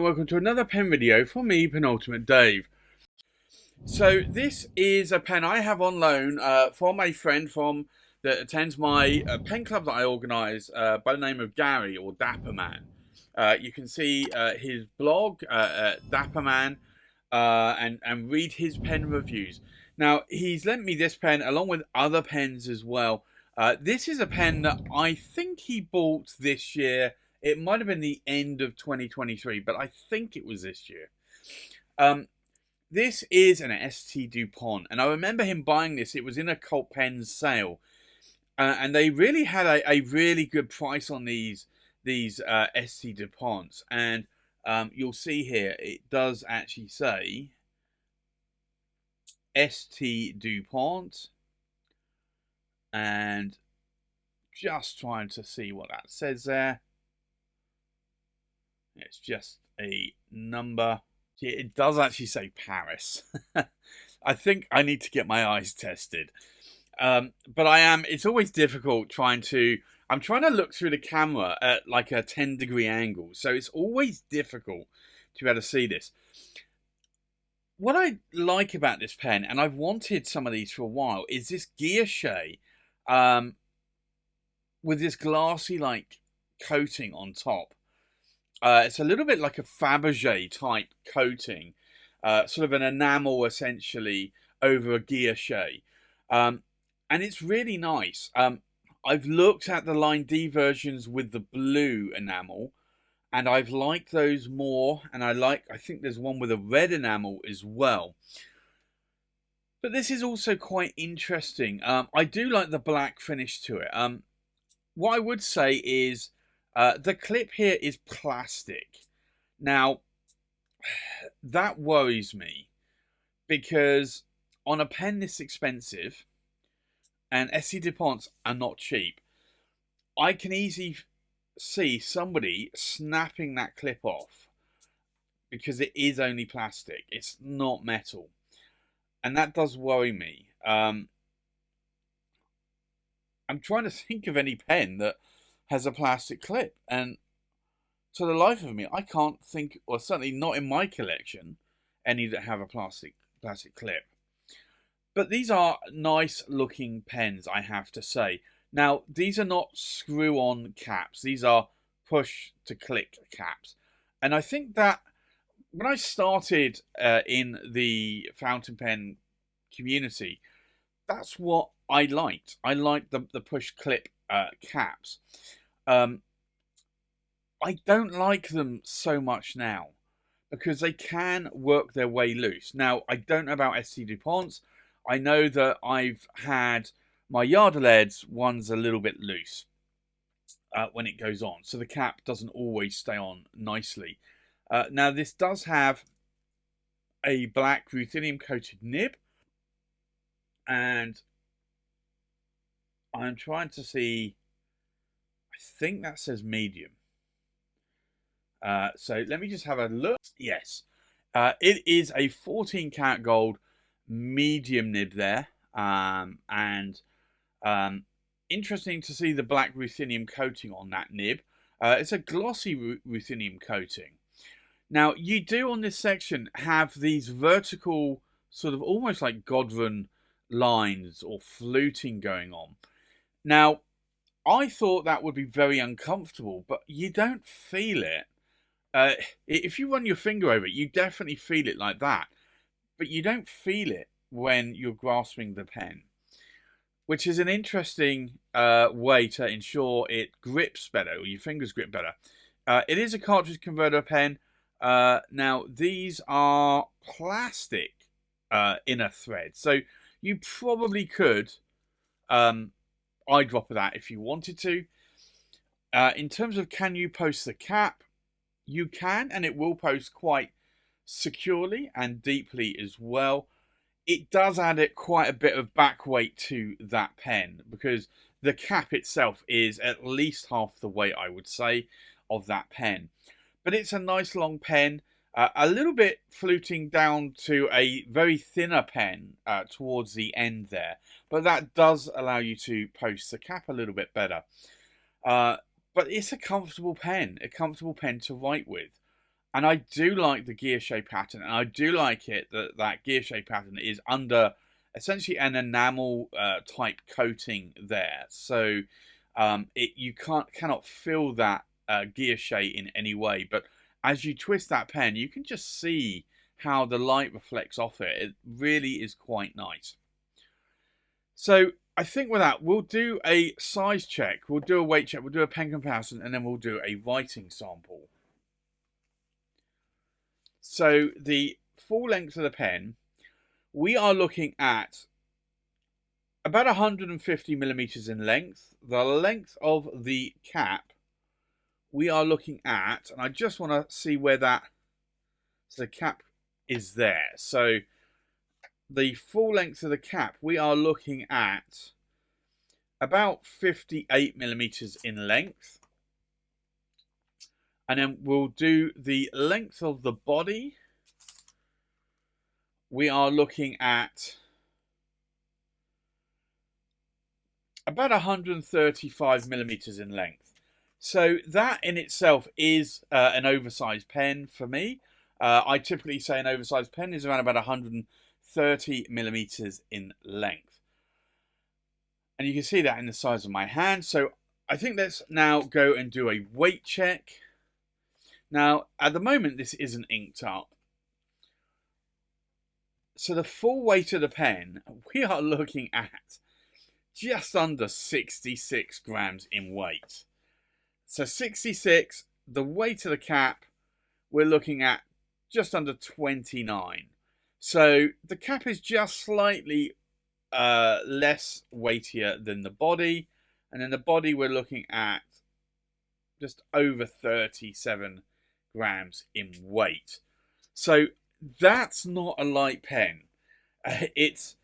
welcome to another pen video from me, Penultimate Dave. So this is a pen I have on loan from a friend that attends my pen club that I organise by the name of Gary, or Dapperman. You can see his blog, Dapperman, and read his pen reviews. Now, he's lent me this pen along with other pens as well. This is a pen that I think he bought this year. It might have been the end of 2023, but I think it was this year. This is an ST Dupont, and I remember him buying this. It was in a Cult Pens sale, and they really had a really good price on these ST Duponts. And you'll see here, it does actually say ST Dupont, and just trying to see what that says there. It's just a number. It does actually say Paris. I think I need to get my eyes tested. But it's always difficult I'm trying to look through the camera at like a 10-degree angle. So it's always difficult to be able to see this. What I like about this pen, and I've wanted some of these for a while, is this guilloche with this glassy like coating on top. It's a little bit like a Fabergé type coating, sort of an enamel essentially over a guilloche. And it's really nice. I've looked at the Line D versions with the blue enamel, and I've liked those more. And I think there's one with a red enamel as well. But this is also quite interesting. I do like the black finish to it. What I would say is, the clip here is plastic. Now, that worries me, because on a pen this expensive, and ST Duponts are not cheap, I can easily see somebody snapping that clip off, because it is only plastic. It's not metal. And that does worry me. I'm trying to think of any pen that has a plastic clip, and to the life of me I can't think, or certainly not in my collection, any that have a plastic clip. But these are nice looking pens, I have to say. Now, these are not screw-on caps, these are push to click caps, and I think that when I started in the fountain pen community, that's what I liked. I liked the push clip caps. I don't like them so much now, because they can work their way loose. Now, I don't know about ST Duponts. I know that I've had my Yardeleds one's a little bit loose when it goes on, so the cap doesn't always stay on nicely. Now, this does have a black ruthenium coated nib, and I'm trying to see, I think that says medium. So let me just have a look. Yes, it is a 14 karat gold medium nib there, and interesting to see the black ruthenium coating on that nib. It's a glossy ruthenium coating. Now, you do on this section have these vertical, sort of almost like Godwin lines or fluting going on. Now, I thought that would be very uncomfortable, but you don't feel it. If you run your finger over it, you definitely feel it like that, but you don't feel it when you're grasping the pen, which is an interesting way to ensure it grips better, or your fingers grip better. It is a cartridge converter pen. Now, these are plastic inner thread, so you probably could eyedropper that if you wanted to. In terms of can you post the cap, you can, and it will post quite securely and deeply as well. It does add quite a bit of back weight to that pen, because the cap itself is at least half the weight, I would say, of that pen. But it's a nice long pen, a little bit fluting down to a very thinner pen towards the end there, but that does allow you to post the cap a little bit better. But it's a comfortable pen to write with. And I do like the gear shape pattern, and I do like it that that gear shape pattern is under essentially an enamel type coating there. So you cannot feel that guilloche in any way, but as you twist that pen, you can just see how the light reflects off it. It really is quite nice. So I think with that, we'll do a size check, we'll do a weight check, we'll do a pen comparison, and then we'll do a writing sample. So the full length of the pen, we are looking at about 150 millimeters in length. The length of the cap, we are looking at, and I just want to see where that, so the cap is there. So the full length of the cap, we are looking at about 58 millimeters in length. And then we'll do the length of the body. We are looking at about 135 millimeters in length. So that in itself is an oversized pen for me. I typically say an oversized pen is around about 130 millimeters in length. And you can see that in the size of my hand. So I think let's now go and do a weight check. Now, at the moment, this isn't inked up. So the full weight of the pen, we are looking at just under 66 grams in weight. So 66, the weight of the cap, we're looking at just under 29. So the cap is just slightly less weightier than the body. And then the body, we're looking at just over 37 grams in weight. So that's not a light pen. It's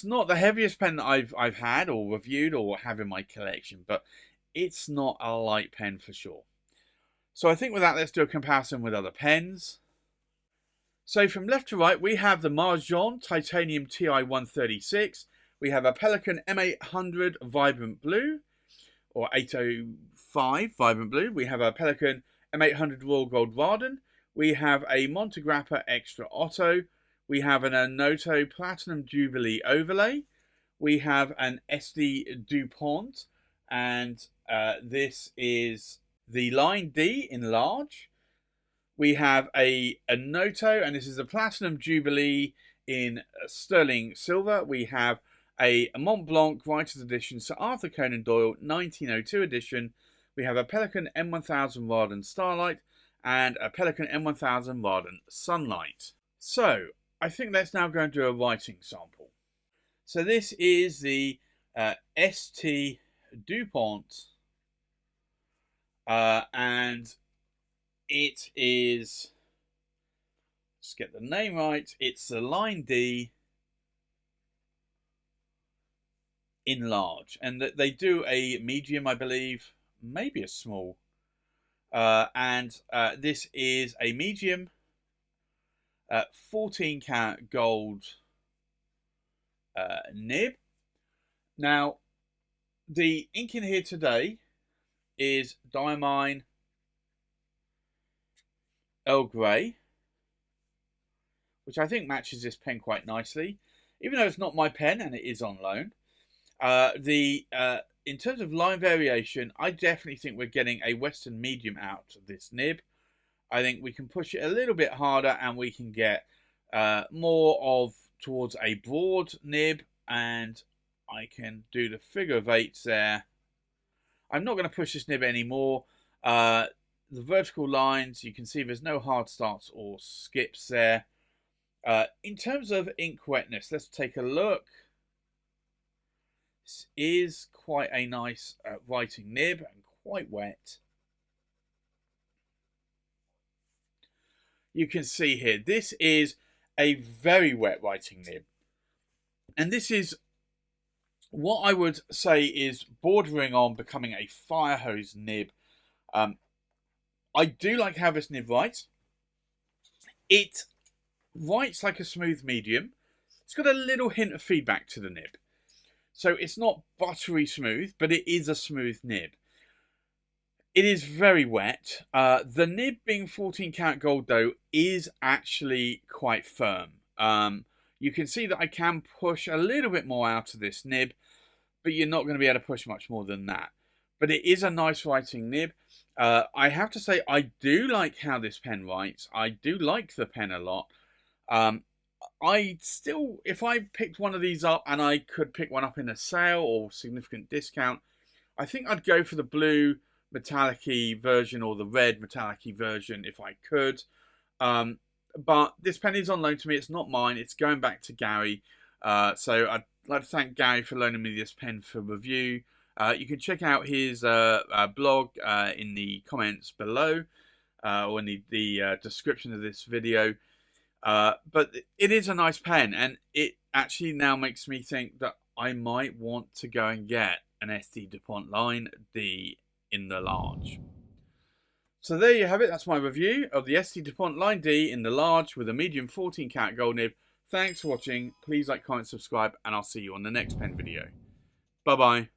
not the heaviest pen that I've had or reviewed or have in my collection, but it's not a light pen for sure. So I think with that, let's do a comparison with other pens. So from left to right, we have the Marjon Titanium TI-136. We have a Pelikan M800 Vibrant Blue, or 805 Vibrant Blue. We have a Pelikan M800 Royal Gold Ardent. We have a Montegrappa Extra Otto. We have an Anoto Platinum Jubilee Overlay. We have an SD Dupont, and this is the line D in large. We have a Anoto, and this is a Platinum Jubilee in sterling silver. We have a Mont Blanc Writer's Edition Sir Arthur Conan Doyle 1902 edition. We have a Pelikan M1000 Ardent Starlight and a Pelikan M1000 Ardent Sunlight. So I think let's now go and do a writing sample. So this is the ST Dupont, and it is, let's get the name right, it's the line D in large, and they do a medium, I believe, maybe a small, and this is a medium 14 karat gold nib. Now the ink in here today is Diamine Earl Grey, which I think matches this pen quite nicely, even though it's not my pen and it is on loan. In terms of line variation, I definitely think we're getting a Western medium out of this nib. I think we can push it a little bit harder and we can get more of towards a broad nib, and I can do the figure of eights there. I'm not going to push this nib anymore. The vertical lines, you can see there's no hard starts or skips there. In terms of ink wetness, let's take a look. This is quite a nice writing nib and quite wet. You can see here, this is a very wet writing nib. And this is what I would say is bordering on becoming a fire hose nib. I do like how this nib writes. It writes like a smooth medium. It's got a little hint of feedback to the nib. So it's not buttery smooth, but it is a smooth nib. It is very wet. The nib being 14 karat gold though is actually quite firm. You can see that I can push a little bit more out of this nib, but you're not going to be able to push much more than that. But it is a nice writing nib. I have to say I do like how this pen writes. I do like the pen a lot. I still, if I picked one of these up and I could pick one up in a sale or significant discount, I think I'd go for the blue metallic-y version or the red metallic-y version if I could. But this pen is on loan to me. It's not mine. It's going back to Gary. So I'd like to thank Gary for loaning me this pen for review. You can check out his blog in the comments below or in the description of this video. But it is a nice pen, and it actually now makes me think that I might want to go and get an SD Dupont Line D in the large. So there you have it. That's my review of the SD Dupont Line D in the large with a medium 14 karat gold nib. Thanks for watching. Please like, comment, subscribe, and I'll see you on the next pen video. Bye bye.